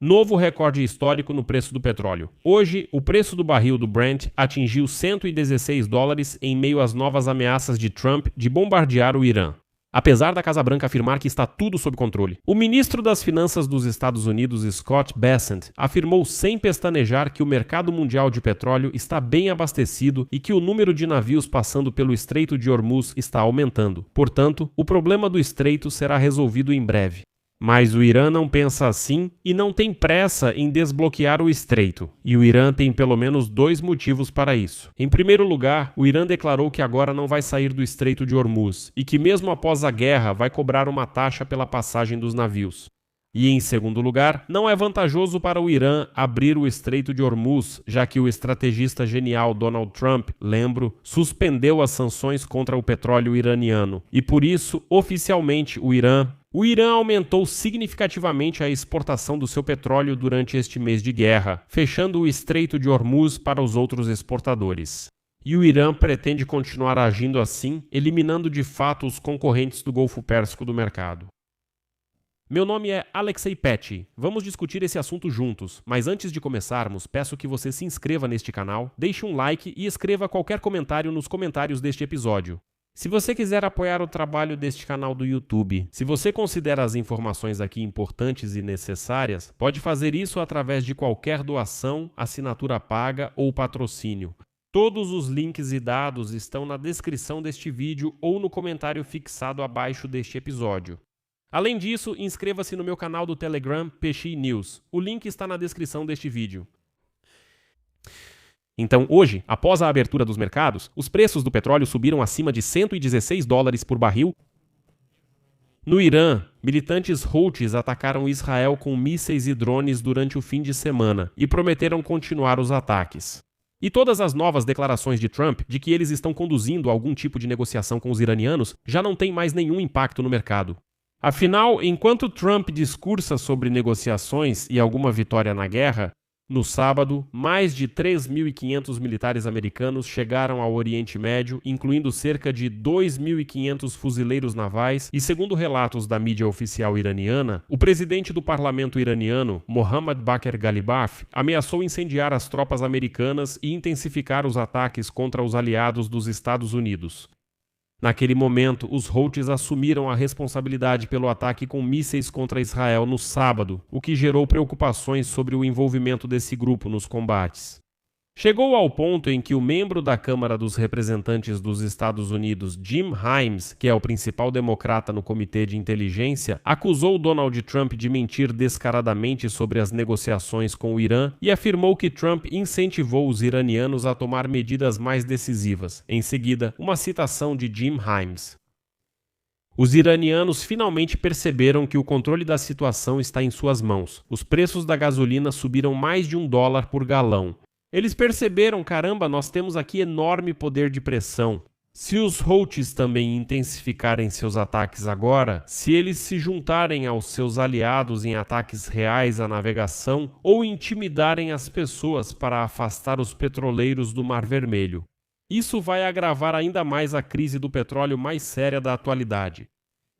Novo recorde histórico no preço do petróleo. Hoje, o preço do barril do Brent atingiu $116 em meio às novas ameaças de Trump de bombardear o Irã. Apesar da Casa Branca afirmar que está tudo sob controle. O ministro das Finanças dos Estados Unidos, Scott Bessent, afirmou sem pestanejar que o mercado mundial de petróleo está bem abastecido e que o número de navios passando pelo Estreito de Hormuz está aumentando. Portanto, o problema do estreito será resolvido em breve. Mas o Irã não pensa assim e não tem pressa em desbloquear o estreito. E o Irã tem pelo menos 2 motivos para isso. Em primeiro lugar, o Irã declarou que agora não vai sair do Estreito de Hormuz e que mesmo após a guerra vai cobrar uma taxa pela passagem dos navios. E em segundo lugar, não é vantajoso para o Irã abrir o Estreito de Hormuz, já que o estrategista genial Donald Trump, lembro, suspendeu as sanções contra o petróleo iraniano. E por isso, oficialmente, o Irã aumentou significativamente a exportação do seu petróleo durante este mês de guerra, fechando o Estreito de Hormuz para os outros exportadores. E o Irã pretende continuar agindo assim, eliminando de fato os concorrentes do Golfo Pérsico do mercado. Meu nome é Alexei Petty. Vamos discutir esse assunto juntos, mas antes de começarmos, peço que você se inscreva neste canal, deixe um like e escreva qualquer comentário nos comentários deste episódio. Se você quiser apoiar o trabalho deste canal do YouTube, se você considera as informações aqui importantes e necessárias, pode fazer isso através de qualquer doação, assinatura paga ou patrocínio. Todos os links e dados estão na descrição deste vídeo ou no comentário fixado abaixo deste episódio. Além disso, inscreva-se no meu canal do Telegram PXI News. O link está na descrição deste vídeo. Então, hoje, após a abertura dos mercados, os preços do petróleo subiram acima de $116 por barril. No Irã, militantes Houthis atacaram Israel com mísseis e drones durante o fim de semana e prometeram continuar os ataques. E todas as novas declarações de Trump de que eles estão conduzindo algum tipo de negociação com os iranianos já não têm mais nenhum impacto no mercado. Afinal, enquanto Trump discursa sobre negociações e alguma vitória na guerra, no sábado, mais de 3.500 militares americanos chegaram ao Oriente Médio, incluindo cerca de 2.500 fuzileiros navais, e segundo relatos da mídia oficial iraniana, o presidente do parlamento iraniano, Mohammad Bakr Ghalibaf, ameaçou incendiar as tropas americanas e intensificar os ataques contra os aliados dos Estados Unidos. Naquele momento, os Houthis assumiram a responsabilidade pelo ataque com mísseis contra Israel no sábado, o que gerou preocupações sobre o envolvimento desse grupo nos combates. Chegou ao ponto em que o membro da Câmara dos Representantes dos Estados Unidos, Jim Himes, que é o principal democrata no Comitê de Inteligência, acusou Donald Trump de mentir descaradamente sobre as negociações com o Irã e afirmou que Trump incentivou os iranianos a tomar medidas mais decisivas. Em seguida, uma citação de Jim Himes. Os iranianos finalmente perceberam que o controle da situação está em suas mãos. Os preços da gasolina subiram mais de $1 por galão. Eles perceberam, caramba, nós temos aqui enorme poder de pressão. Se os Houthis também intensificarem seus ataques agora, se eles se juntarem aos seus aliados em ataques reais à navegação ou intimidarem as pessoas para afastar os petroleiros do Mar Vermelho, isso vai agravar ainda mais a crise do petróleo mais séria da atualidade.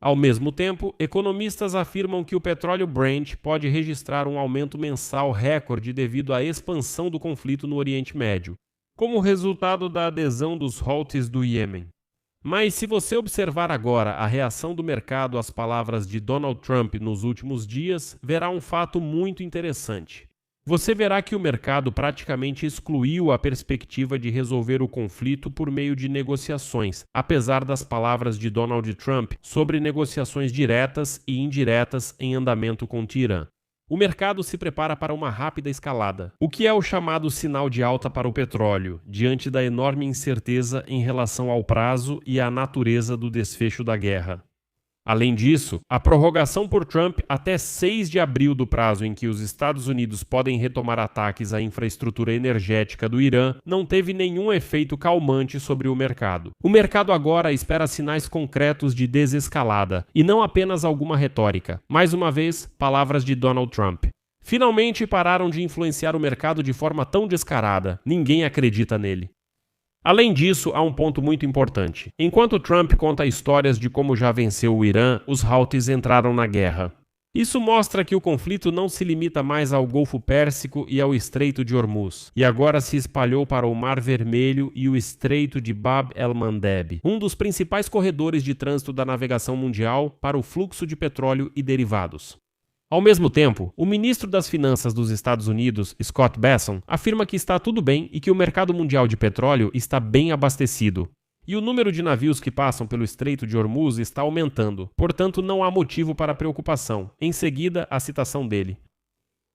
Ao mesmo tempo, economistas afirmam que o petróleo Brent pode registrar um aumento mensal recorde devido à expansão do conflito no Oriente Médio, como resultado da adesão dos Houthis do Iêmen. Mas se você observar agora a reação do mercado às palavras de Donald Trump nos últimos dias, verá um fato muito interessante. Você verá que o mercado praticamente excluiu a perspectiva de resolver o conflito por meio de negociações, apesar das palavras de Donald Trump sobre negociações diretas e indiretas em andamento com o Irã. O mercado se prepara para uma rápida escalada, o que é o chamado sinal de alta para o petróleo, diante da enorme incerteza em relação ao prazo e à natureza do desfecho da guerra. Além disso, a prorrogação por Trump até 6 de abril do prazo em que os Estados Unidos podem retomar ataques à infraestrutura energética do Irã não teve nenhum efeito calmante sobre o mercado. O mercado agora espera sinais concretos de desescalada, e não apenas alguma retórica. Mais uma vez, palavras de Donald Trump. Finalmente pararam de influenciar o mercado de forma tão descarada. Ninguém acredita nele. Além disso, há um ponto muito importante. Enquanto Trump conta histórias de como já venceu o Irã, os Houthis entraram na guerra. Isso mostra que o conflito não se limita mais ao Golfo Pérsico e ao Estreito de Hormuz, e agora se espalhou para o Mar Vermelho e o Estreito de Bab el-Mandeb, um dos principais corredores de trânsito da navegação mundial para o fluxo de petróleo e derivados. Ao mesmo tempo, o ministro das Finanças dos Estados Unidos, Scott Bessent, afirma que está tudo bem e que o mercado mundial de petróleo está bem abastecido. E o número de navios que passam pelo Estreito de Hormuz está aumentando, portanto não há motivo para preocupação. Em seguida, a citação dele.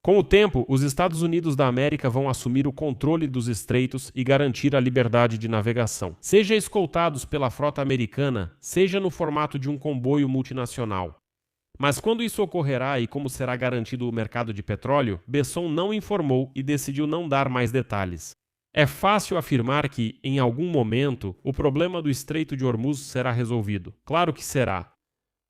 Com o tempo, os Estados Unidos da América vão assumir o controle dos estreitos e garantir a liberdade de navegação, seja escoltados pela frota americana, seja no formato de um comboio multinacional. Mas quando isso ocorrerá e como será garantido o mercado de petróleo, Bessent não informou e decidiu não dar mais detalhes. É fácil afirmar que, em algum momento, o problema do Estreito de Hormuz será resolvido. Claro que será.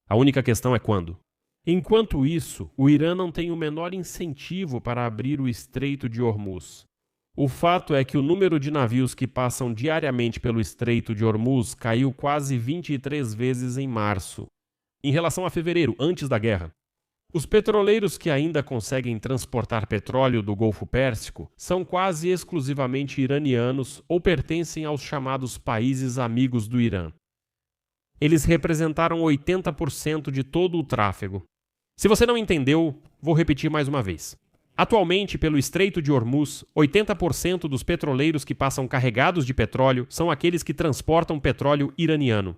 A única questão é quando. Enquanto isso, o Irã não tem o menor incentivo para abrir o Estreito de Hormuz. O fato é que o número de navios que passam diariamente pelo Estreito de Hormuz caiu quase 23 vezes em março, em relação a fevereiro, antes da guerra. Os petroleiros que ainda conseguem transportar petróleo do Golfo Pérsico são quase exclusivamente iranianos ou pertencem aos chamados países amigos do Irã. Eles representaram 80% de todo o tráfego. Se você não entendeu, vou repetir mais uma vez. Atualmente, pelo Estreito de Hormuz, 80% dos petroleiros que passam carregados de petróleo são aqueles que transportam petróleo iraniano.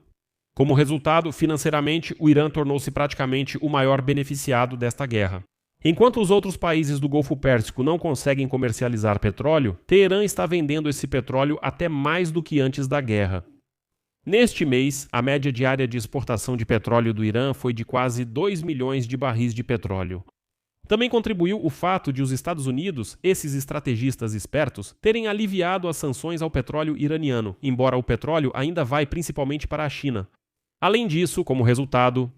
Como resultado, financeiramente, o Irã tornou-se praticamente o maior beneficiado desta guerra. Enquanto os outros países do Golfo Pérsico não conseguem comercializar petróleo, Teherã está vendendo esse petróleo até mais do que antes da guerra. Neste mês, a média diária de exportação de petróleo do Irã foi de quase 2 milhões de barris de petróleo. Também contribuiu o fato de os Estados Unidos, esses estrategistas espertos, terem aliviado as sanções ao petróleo iraniano, embora o petróleo ainda vai principalmente para a China. Além disso, como resultado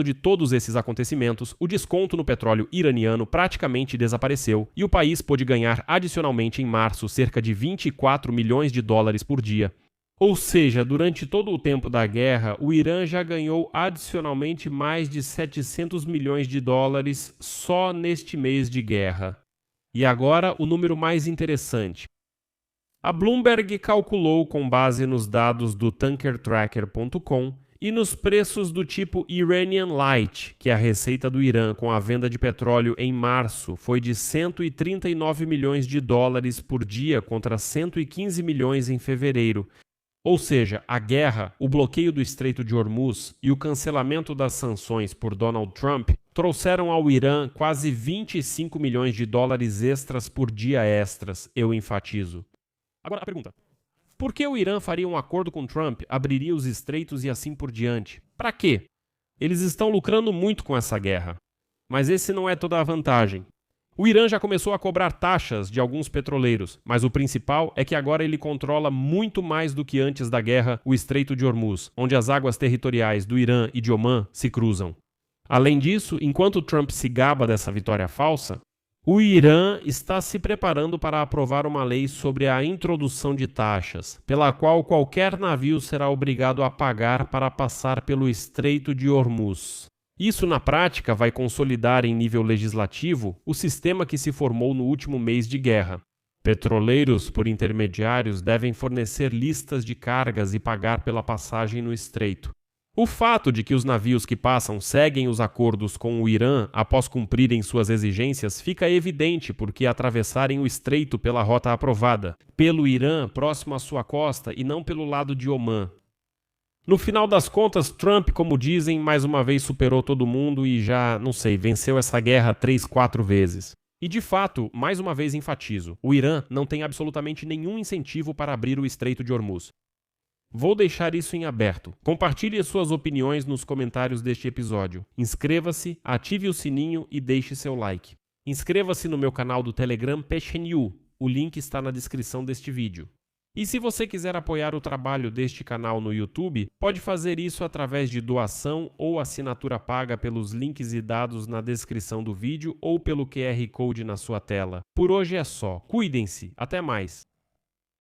de todos esses acontecimentos, o desconto no petróleo iraniano praticamente desapareceu e o país pôde ganhar adicionalmente em março cerca de 24 milhões de dólares por dia. Ou seja, durante todo o tempo da guerra, o Irã já ganhou adicionalmente mais de 700 milhões de dólares só neste mês de guerra. E agora o número mais interessante. A Bloomberg calculou com base nos dados do tankertracker.com e nos preços do tipo Iranian Light, que é a receita do Irã com a venda de petróleo em março foi de 139 milhões de dólares por dia contra 115 milhões em fevereiro. Ou seja, a guerra, o bloqueio do Estreito de Hormuz e o cancelamento das sanções por Donald Trump trouxeram ao Irã quase 25 milhões de dólares extras por dia extras, eu enfatizo. Agora a pergunta, por que o Irã faria um acordo com Trump, abriria os estreitos e assim por diante? Para quê? Eles estão lucrando muito com essa guerra. Mas esse não é toda a vantagem. O Irã já começou a cobrar taxas de alguns petroleiros, mas o principal é que agora ele controla muito mais do que antes da guerra o Estreito de Hormuz, onde as águas territoriais do Irã e de Omã se cruzam. Além disso, enquanto Trump se gaba dessa vitória falsa, o Irã está se preparando para aprovar uma lei sobre a introdução de taxas, pela qual qualquer navio será obrigado a pagar para passar pelo Estreito de Hormuz. Isso, na prática, vai consolidar em nível legislativo o sistema que se formou no último mês de guerra. Petroleiros, por intermediários, devem fornecer listas de cargas e pagar pela passagem no estreito. O fato de que os navios que passam seguem os acordos com o Irã após cumprirem suas exigências fica evidente porque atravessarem o estreito pela rota aprovada, pelo Irã próximo à sua costa e não pelo lado de Omã. No final das contas, Trump, como dizem, mais uma vez superou todo mundo e já, venceu essa guerra 3, 4 vezes. E de fato, mais uma vez enfatizo, o Irã não tem absolutamente nenhum incentivo para abrir o Estreito de Hormuz. Vou deixar isso em aberto. Compartilhe suas opiniões nos comentários deste episódio. Inscreva-se, ative o sininho e deixe seu like. Inscreva-se no meu canal do Telegram PeixeNew. O link está na descrição deste vídeo. E se você quiser apoiar o trabalho deste canal no YouTube, pode fazer isso através de doação ou assinatura paga pelos links e dados na descrição do vídeo ou pelo QR Code na sua tela. Por hoje é só. Cuidem-se. Até mais.